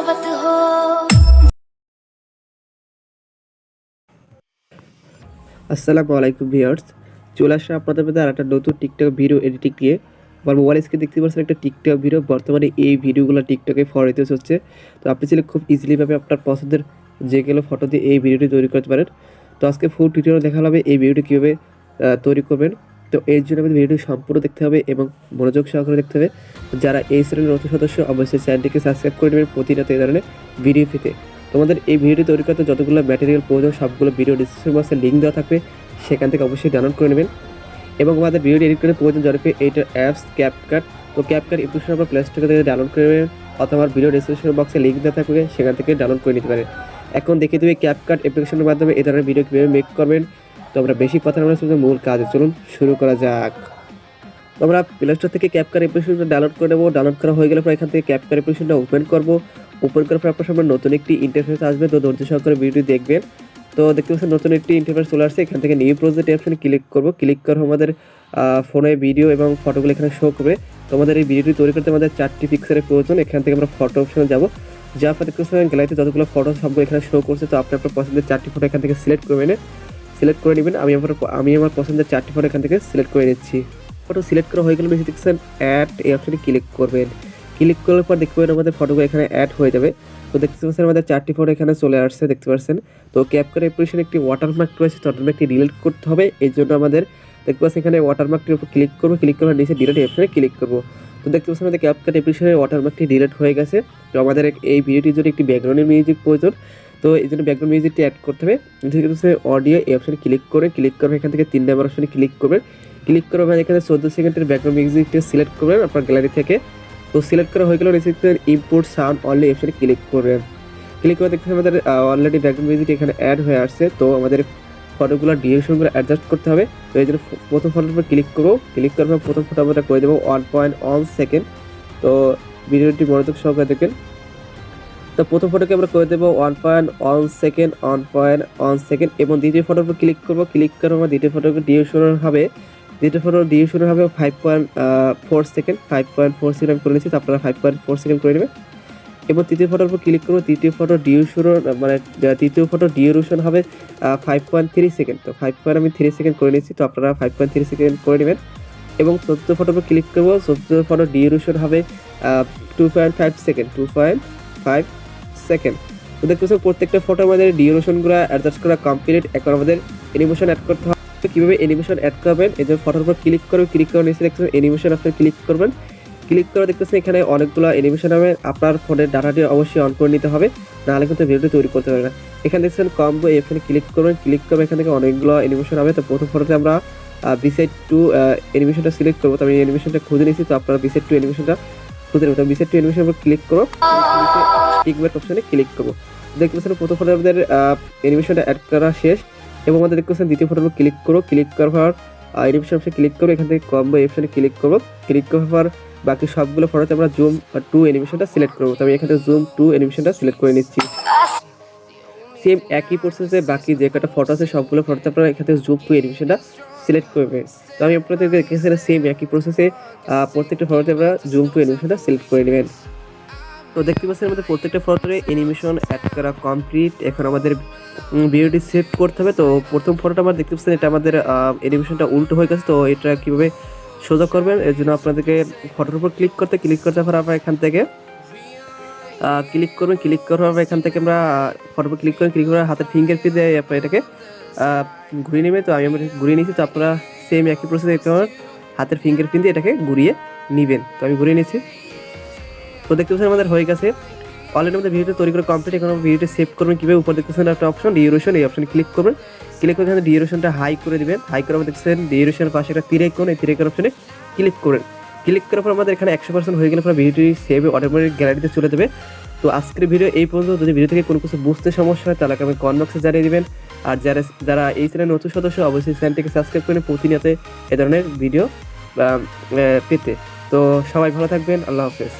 बगावत हो। আসসালামু আলাইকুম ভিউয়ার্স, চলে আসছে আপনাদের মধ্যে আরেকটা নতুন টিকটক ভিডিও এডিটিং নিয়ে। আমার মোবাইল স্ক্রিনে দেখতে পাচ্ছেন একটা টিকটক ভিডিও। বর্তমানে এই ভিডিওগুলো টিকটকে ফরিতে হচ্ছে। তো আপনি চাইলে খুব ইজিলিভাবে আপনার পছন্দের যে কোনো ফটো দিয়ে এই ভিডিওটি তৈরি করতে পারেন। তো আজকে ফুল টিউটোরিয়াল দেখা হবে এই ভিডিওটি কীভাবে তৈরি করবেন। তো এর জন্য আমাদের ভিডিওটি সম্পূর্ণ দেখতে হবে এবং মনোযোগ সহকারে দেখতে হবে। যারা এই চ্যানেলের নতুন সদস্য অবশ্যই চ্যানেলটিকে সাবস্ক্রাইব করে নেবেন প্রতিনিয়ত এই ধরনের ভিডিও পেতে। তোমাদের এই ভিডিওটি তৈরি করতে যতগুলো ম্যাটেরিয়াল প্রয়োজন সবগুলো ভিডিও ডিসক্রিপশন বক্সে লিঙ্ক দেওয়া থাকবে, সেখান থেকে অবশ্যই ডাউনলোড করে নেবেন। এবং আমাদের ভিডিও এডিট করতে প্রয়োজন জনপ্রিয় এইটার অ্যাপস ক্যাপকাট। তো ক্যাপকাট অ্যাপ্লিকেশন আপনার প্লে স্টোর থেকে ডাউনলোড করে নেবেন অথবা ভিডিও ডিসক্রিপশন বক্সে লিঙ্ক দেওয়া থাকবে, সেখান থেকে ডাউনলোড করে নিতে পারেন। এখন দেখিয়ে দেবে ক্যাপকাট অ্যাপ্লিকেশনের মাধ্যমে এই ধরনের ভিডিও কীভাবে মেক করবেন। তো আমরা বেশি কথা না বলে মূল কাজে চলুন শুরু করা যাক। তো আমরা প্লে স্টোর থেকে ক্যাপকাট অ্যাপ্লিকেশনটা ডাউনলোড করে নেবো। ডাউনলোড করা হয়ে গেলে পর এখান থেকে ক্যাপকাট অ্যাপ্লিকেশনটা ওপেন করবো। ওপেন করার পর আপনার সামনে নতুন একটি ইন্টারফেস আসবে। তো ধৈর্য সহকারে ভিডিওটি দেখবেন। তো দেখতে পাচ্ছেন নতুন একটি ইন্টারফেস চলে আসছে। এখান থেকে নিউ প্রজেক্ট অপশনে ক্লিক করব। ক্লিক করে আমাদের ফোনে ভিডিও এবং ফটোগুলো এখানে শো করবে। তো আমাদের এই ভিডিওটি তৈরি করতে আমাদের 4টি পিক্সেলের প্রয়োজন। এখান থেকে আমরা ফটো অপশনে যাব। যার পর দেখতে পাচ্ছেন গ্যালারিতে যতগুলো ফটো সবগুলো এখানে শো করছে। তো আপনি আপনার পছন্দের 4টি ফটো এখান থেকে সিলেক্ট করে নেবেন। আমি আমার পছন্দের 4টি ফটো এখান থেকে সিলেক্ট করে নিচ্ছি। ফটো সিলেক্ট করা হয়ে গেলে নিচে দেখছেন অ্যাড এই অপশনে ক্লিক করবেন। ক্লিক করার পর দেখতে পাবেন আমাদের ফটোগুলো এখানে অ্যাড হয়ে যাবে। তো দেখতে পাচ্ছেন আমাদের 4টি ফটো এখানে চলে আসছে, দেখতে পাচ্ছেন। তো ক্যাপকাট অ্যাপ্লিকেশনে একটি ওয়াটারমার্ক রয়েছে, ওয়াটারমার্কটি ডিলিট করতে হবে। এই জন্য আমাদের দেখতে পাচ্ছেন এখানে ওয়াটারমার্কটির উপর ক্লিক করবো। ক্লিক করার নিচে ডিলিট অপশনে ক্লিক করবো। তো দেখতে পাচ্ছেন আমাদের ক্যাপকাট অ্যাপ্লিকেশনের ওয়াটারমার্কটি ডিলিট হয়ে গেছে। তো আমাদের এই ভিডিওটির জন্য একটি ব্যাকগ্রাউন্ডের মিউজিক প্রয়োজন। তো এই জন্য ব্যাকগ্রাউন্ড মিউজিকটি অ্যাড করতে হবে। অডিও এই অপশনে ক্লিক করে এখান থেকে 3 নম্বর অপশনে ক্লিক করবেন। ক্লিক করে এখানে 14 সেকেন্ডের ব্যাকগ্রাউন্ড মিউজিকটি সিলেক্ট করবেন আপনার গ্যালারি থেকে। তো সিলেক্ট করা হয়ে গেলে ইম্পোর্ট সাউন্ড অনলি অপশনে ক্লিক করবেন। ক্লিক করে দেখতে আমাদের অলরেডি ব্যাকগ্রাউন্ড মিউজিক এখানে অ্যাড হয়ে আসছে। তো আমাদের ফটোগুলোর ডিউরেশনগুলো অ্যাডজাস্ট করতে হবে। তো এই জন্য প্রথম ফটোর উপর ক্লিক করবো। ক্লিক করার পর প্রথম ফটো আমরা করে দেবো 1.1 সেকেন্ড। তো ভিডিওটি মনোযোগ সহকারে দেখেন। তো প্রথম ফটোকে আমরা করে দেবো 1.1 সেকেন্ড এবং দ্বিতীয় ফটোর উপর ক্লিক করবো। ক্লিক করে আমরা দ্বিতীয় ফটোকে ডিউরেশন হবে 5.4 সেকেন্ড। 5.4 সেকেন্ড আমি করে নিচ্ছি। তো আপনারা 5.4 সেকেন্ড করে নেবেন। এবং তৃতীয় ফটোর উপর ক্লিক করবো। তৃতীয় ফটো ডিউরেশন হবে 5.3 সেকেন্ড। তো 5.3 সেকেন্ড করে নিচ্ছি। তো আপনারা 5.3 সেকেন্ড করে নেবেন। এবং চতুর্থ ফটোর উপর ক্লিক করবো। চতুর্থ ফটো ডিউরেশন হবে 2.5 সেকেন্ড। তো দেখতে পাচ্ছেন প্রত্যেকটা ফটো আমাদের ডিউরেশনগুলো অ্যাডজাস্ট করা কমপ্লিট। এখন আমাদের অ্যানিমেশন অ্যাড করতে হবে। কীভাবে অ্যানিমেশন অ্যাড করবেন, এই জন্য ফটোর উপর ক্লিক করে নিচে দেখতে অ্যানিমেশন অপশনে ক্লিক করবেন। ক্লিক করে দেখতেছেন এখানে অনেকগুলো অ্যানিমেশন হবে। আপনার ফোনের ডাটাটি অবশ্যই অন করে নিতে হবে, নাহলে কিন্তু ভিডিওটি তৈরি করতে পারবে না। এখানে দেখছেন কম্বো এখানে ক্লিক করবেন। ক্লিক করবে এখান থেকে অনেকগুলো অ্যানিমেশন হবে। তো প্রথম ফটোতে আমরা বিসাইড টু অ্যানিমেশনটা সিলেক্ট করবো। তো আমি অ্যানিমেশনটা খুঁজে নিয়েছি। তো আপনারা বিসাইড টু অ্যানিমেশনটা খুঁজে নেবেন। তো বিসাইড টু অ্যানিমেশনের উপর ক্লিক করবো। টিকমার্ক অপশনে ক্লিক করবো। দেখতে পাচ্ছেন প্রথম ফটো আমাদের অ্যানিমেশনটা অ্যাড করা শেষ। এবং আমাদের দেখতে পাচ্ছেন দ্বিতীয় ফটোর উপর ক্লিক করবো। ক্লিক করার পর অ্যানিমেশন অপশনে ক্লিক করবো। এখান থেকে কম্বো অপশনে ক্লিক করবো। ক্লিক করার পর বাকি সবগুলো ফটোতে আমরা জুম 2 অ্যানিমেশনটা সিলেক্ট করবো। তো আমি এখানে জুম 2 অ্যানিমেশনটা সিলেক্ট করে নিচ্ছি। সেম একই প্রসেসে বাকি যে কটা ফটো আছে সবগুলো ফটোতে আপনারা এখান থেকে জুম 2 অ্যানিমেশনটা সিলেক্ট করবেন। তো আমি আপনাদেরকে দেখেছিলাম সেম একই প্রসেসে প্রত্যেকটা ফটোতে আমরা জুম 2 অ্যানিমেশনটা সিলেক্ট করে নেবেন। তো দেখতে পাচ্ছেন আমাদের প্রত্যেকটা ফটোতে অ্যানিমেশন অ্যাড করা কমপ্লিট। এখন আমাদের ভিডিওটি সেভ করতে হবে। তো প্রথম ফটোটা আমরা দেখতে পাচ্ছেন এটা আমাদের অ্যানিমেশনটা উল্টো হয়ে গেছে। তো এটা কীভাবে সোজা করবেন এর জন্য আপনাদেরকে ফটোর উপর ক্লিক করতে পর আমরা এখান থেকে ক্লিক করবেন। ক্লিক করার পর এখান থেকে আমরা ফটোর উপর ক্লিক করে হাতের ফিঙ্গারপ্রিন্ট দিয়ে আপনার এটাকে ঘুরিয়ে নেবেন। তো আমি ঘুরিয়ে নিয়েছি। তো আপনারা সেম একই প্রসেসে হাতের ফিঙ্গারপ্রিন্ট দিয়ে এটাকে ঘুরিয়ে নেবেন। তো আমি ঘুরিয়ে নিচ্ছি। তো দেখতে পাচ্ছেন আমাদের হয়ে গেছে অলরেডি আমাদের ভিডিওটা তৈরি করে কমপ্লিট। এখন ভিডিওটা সেভ করবেন কীভাবে, উপর দেখতেছেন একটা অপশন ডিউরেশন, এই অপশনে ক্লিক করবেন। ক্লিক করে এখানে ডিউরেশনটা হাই করে দেবেন। হাই করে দেখছেন ডিউরেশনের পাশে একটা তীর আইকন, এই তীর আইকন অপশনে ক্লিক করেন। ক্লিক করার পর আমাদের এখানে 100% হয়ে গেলে পর ভিডিওটি সেভ অটোমেটিক গ্যালারিতে চলে যাবে। তো আজকের ভিডিও এই পর্যন্ত। যদি ভিডিও থেকে কোনো কিছু বুঝতে সমস্যা হয় তাহলে আমি কমেন্ট বক্সে জানিয়ে দেবেন। আর যারা এই চ্যানেলের নতুন সদস্য অবশ্যই চ্যানেলটিকে সাবস্ক্রাইব করে প্রতিনিয়ত এ ধরনের ভিডিও পেতে। তো সবাই ভালো থাকবেন। আল্লাহ হাফেজ।